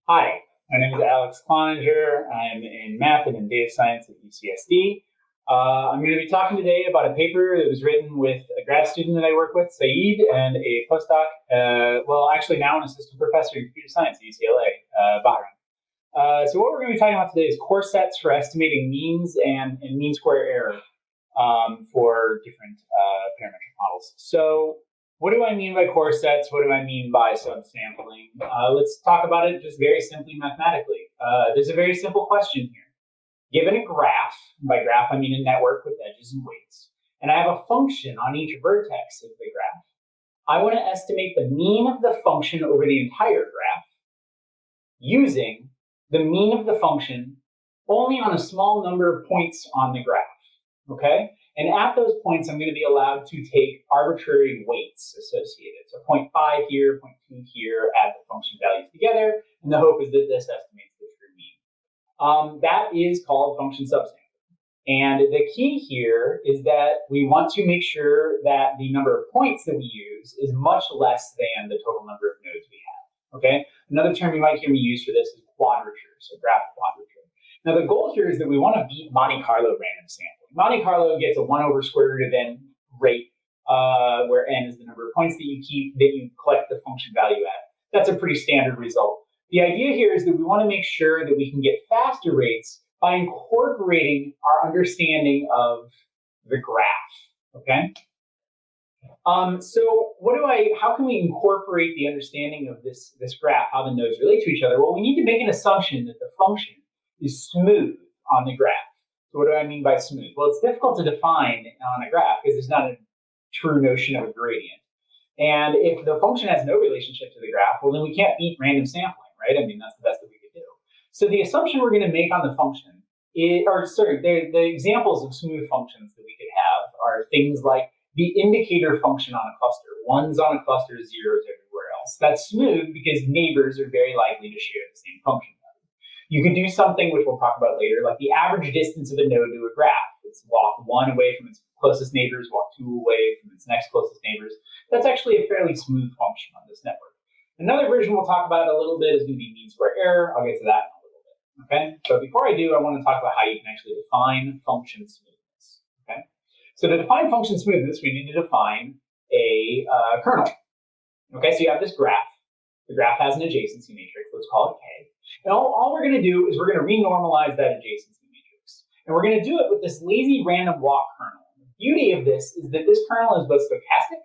Hi, my name is Alex Cloninger. I'm in math and in data science at UCSD. I'm going to be talking today about a paper that was written with a grad student that I work with, Saeed, and a postdoc, actually now an assistant professor in computer science at UCLA, Baharan. So what we're going to be talking about today is coresets for estimating means and mean square error for different parametric models. So what do I mean by coresets? What do I mean by subsampling? Let's talk about it just very simply mathematically. There's a very simple question here. Given a graph, by graph I mean a network with edges and weights, and I have a function on each vertex of the graph, I want to estimate the mean of the function over the entire graph using the mean of the function only on a small number of points on the graph, okay? And at those points, I'm going to be allowed to take arbitrary weights associated. So 0.5 here, 0.2 here, add the function values together, and the hope is that this estimates the true mean. That is called function subsampling. And the key here is that we want to make sure that the number of points that we use is much less than the total number of nodes we have, okay? Another term you might hear me use for this is quadrature, so graph quadrature. Now the goal here is that we want to beat Monte Carlo random sampling. Monte Carlo gets a 1 over square root of n rate, where n is the number of points that you collect the function value at. That's a pretty standard result. The idea here is that we want to make sure that we can get faster rates by incorporating our understanding of the graph, okay? So how can we incorporate the understanding of this graph, how the nodes relate to each other? Well, we need to make an assumption that the function is smooth on the graph. So what do I mean by smooth? Well, it's difficult to define on a graph because there's not a true notion of a gradient. And if the function has no relationship to the graph, well, then we can't beat random sampling, right? I mean, that's the best that we could do. So the assumption we're going to make on the function the examples of smooth functions that we could have are things like the indicator function on a cluster. Ones on a cluster, zeros everywhere else. That's smooth because neighbors are very likely to share the same function. You could do something which we'll talk about later, like the average distance of a node to a graph. It's walk 1 away from its closest neighbors, walk 2 away from its next closest neighbors. That's actually a fairly smooth function on this network. Another version we'll talk about a little bit is going to be mean square error. I'll get to that in a little bit, okay? So before I do, I want to talk about how you can actually define function smoothness, okay? So to define function smoothness, we need to define a kernel. Okay, so you have this graph. The graph has an adjacency matrix. Let's call it K. And all we're going to do is we're going to renormalize that adjacency matrix. And we're going to do it with this lazy random walk kernel. The beauty of this is that this kernel is both stochastic,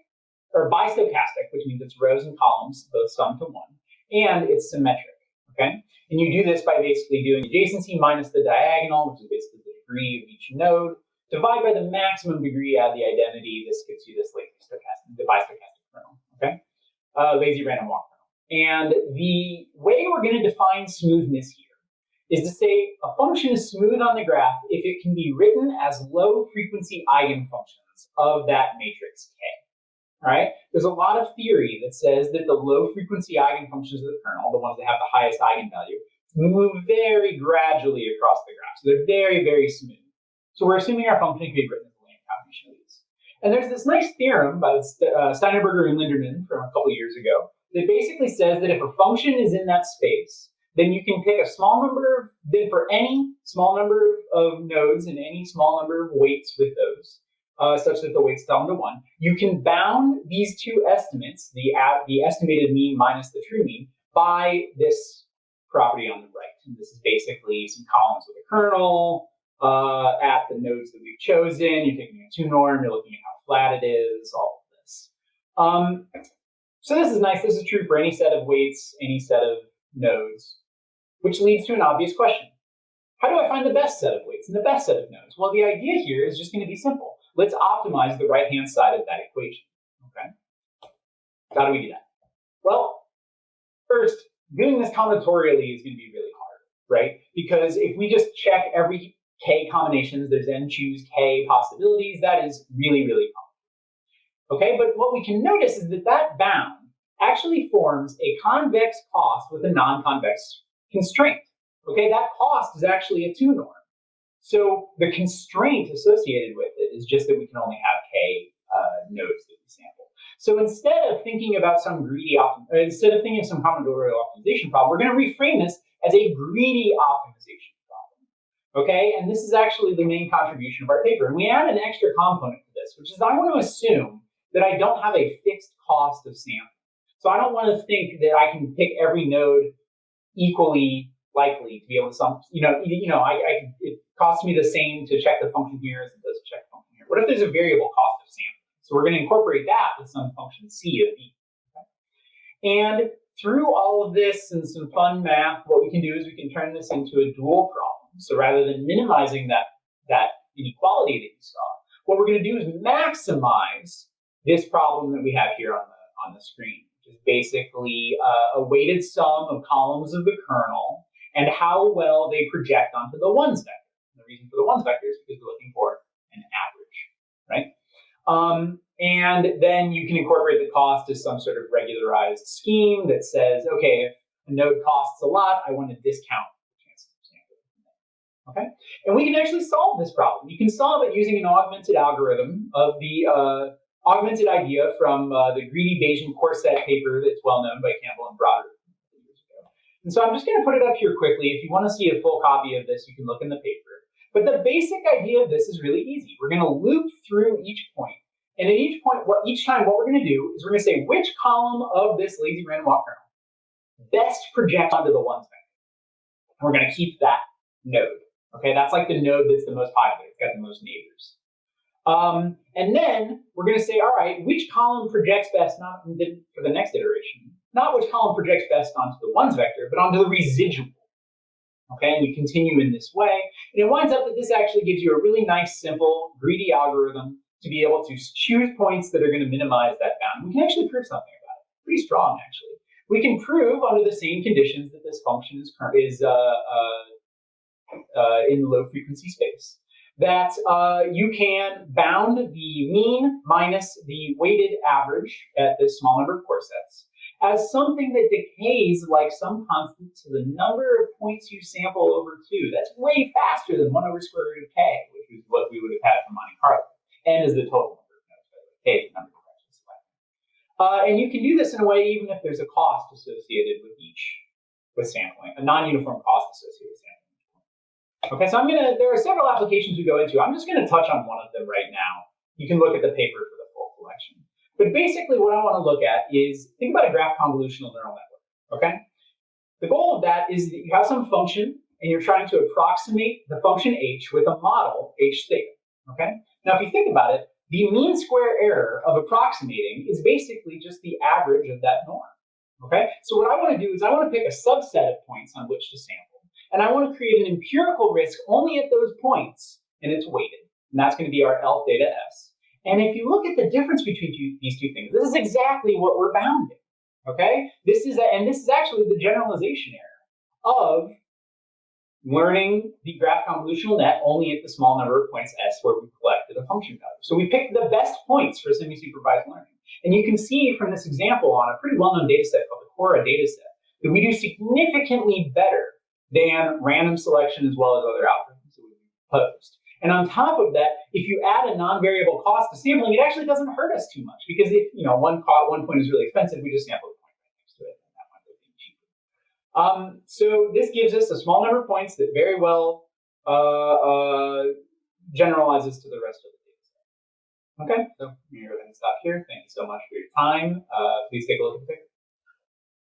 or bistochastic, which means it's rows and columns, both summed to 1, and it's symmetric, okay? And you do this by basically doing adjacency minus the diagonal, which is basically the degree of each node, divide by the maximum degree out of the identity. This gives you this lazy stochastic, the bistochastic kernel, okay? Lazy random walk kernel. And the way we're going to define smoothness here is to say a function is smooth on the graph if it can be written as low-frequency eigenfunctions of that matrix K. All right? There's a lot of theory that says that the low-frequency eigenfunctions of the kernel, the ones that have the highest eigenvalue, move very gradually across the graph. So they're very, very smooth. So we're assuming our function can be written as a linear combination of these. And there's this nice theorem by Steinerberger and Linderman from a couple years ago that basically says that if a function is in that space, then you can pick a small number then for any small number of nodes and any small number of weights with those, such that the weights sum to 1. You can bound these two estimates, the estimated mean minus the true mean, by this property on the right. And this is basically some columns with a kernel at the nodes that we've chosen. You're taking a 2 norm, you're looking at how flat it is, all of this. So this is nice. This is true for any set of weights, any set of nodes, which leads to an obvious question. How do I find the best set of weights and the best set of nodes? Well, the idea here is just going to be simple. Let's optimize the right-hand side of that equation, okay? How do we do that? Well, first, doing this combinatorially is going to be really hard, right? Because if we just check every K combinations, there's n choose K possibilities, that is really, really complicated. Okay, but what we can notice is that that bound actually forms a convex cost with a non-convex constraint. Okay, that cost is actually a 2 norm. So the constraint associated with it is just that we can only have K nodes that we sample. So instead of thinking about some instead of thinking of some combinatorial optimization problem, we're going to reframe this as a greedy optimization problem. Okay, and this is actually the main contribution of our paper. And we add an extra component to this, which is I want to assume that I don't have a fixed cost of sampling. So I don't want to think that I can pick every node equally likely to be able to sum. It costs me the same to check the function here as it does to check the function here. What if there's a variable cost of sampling? So we're going to incorporate that with some function C of E. Okay? And through all of this and some fun math, what we can do is we can turn this into a dual problem. So rather than minimizing that inequality that you saw, what we're going to do is maximize this problem that we have here on the screen, which is basically a weighted sum of columns of the kernel and how well they project onto the ones vector. And the reason for the ones vector is because we're looking for an average, right? And then you can incorporate the cost as some sort of regularized scheme that says, okay, if a node costs a lot, I want to discount the chances of sampling. Okay? And we can actually solve this problem. You can solve it using an augmented algorithm of the augmented idea from the greedy Bayesian Coreset paper that's well known by Campbell and Broder years ago. And so I'm just going to put it up here quickly. If you want to see a full copy of this, you can look in the paper. But the basic idea of this is really easy. We're going to loop through each point. And at each point, each time, what we're going to do is we're going to say which column of this lazy random walk kernel best projects onto the ones vector. And we're going to keep that node. Okay, that's like the node that's the most popular. It's got the most neighbors. And then we're going to say, all right, which column projects best, not for the next iteration, not which column projects best onto the ones vector, but onto the residual. Okay, and we continue in this way. And it winds up that this actually gives you a really nice, simple, greedy algorithm to be able to choose points that are going to minimize that bound. We can actually prove something about it. Pretty strong, actually. We can prove under the same conditions that this function is in the low frequency space that you can bound the mean minus the weighted average at this small number of coresets as something that decays like some constant to the number of points you sample over 2. That's way faster than 1 over square root of k, which is what we would have had from Monte Carlo. N is the total number of nodes, by the way. K is the number of corrections selected. And you can do this in a way even if there's a cost associated with sampling, a non-uniform cost associated with sampling. Okay, so there are several applications we go into. I'm just gonna touch on one of them right now. You can look at the paper for the full collection. But basically what I wanna look at is, think about a graph convolutional neural network, okay? The goal of that is that you have some function and you're trying to approximate the function h with a model h theta, okay? Now, if you think about it, the mean square error of approximating is basically just the average of that norm, okay? So what I want to do is I want to pick a subset of points on which to sample, and I want to create an empirical risk only at those points, and it's weighted, and that's going to be our L theta S. And if you look at the difference between these two things, this is exactly what we're bounding, okay? This is actually the generalization error of learning the graph convolutional net only at the small number of points S where we collected a function value. So we picked the best points for semi-supervised learning. And you can see from this example on a pretty well-known data set called the Cora dataset that we do significantly better than random selection as well as other algorithms that we've proposed. And on top of that, if you add a non-variable cost to sampling, it actually doesn't hurt us too much because if one point is really expensive, we just sample the point right next to it, and that might be cheaper. So this gives us a small number of points that very well generalizes to the rest of the data set. Okay, so we're going to stop here. Thank you so much for your time. Please take a look at the picture.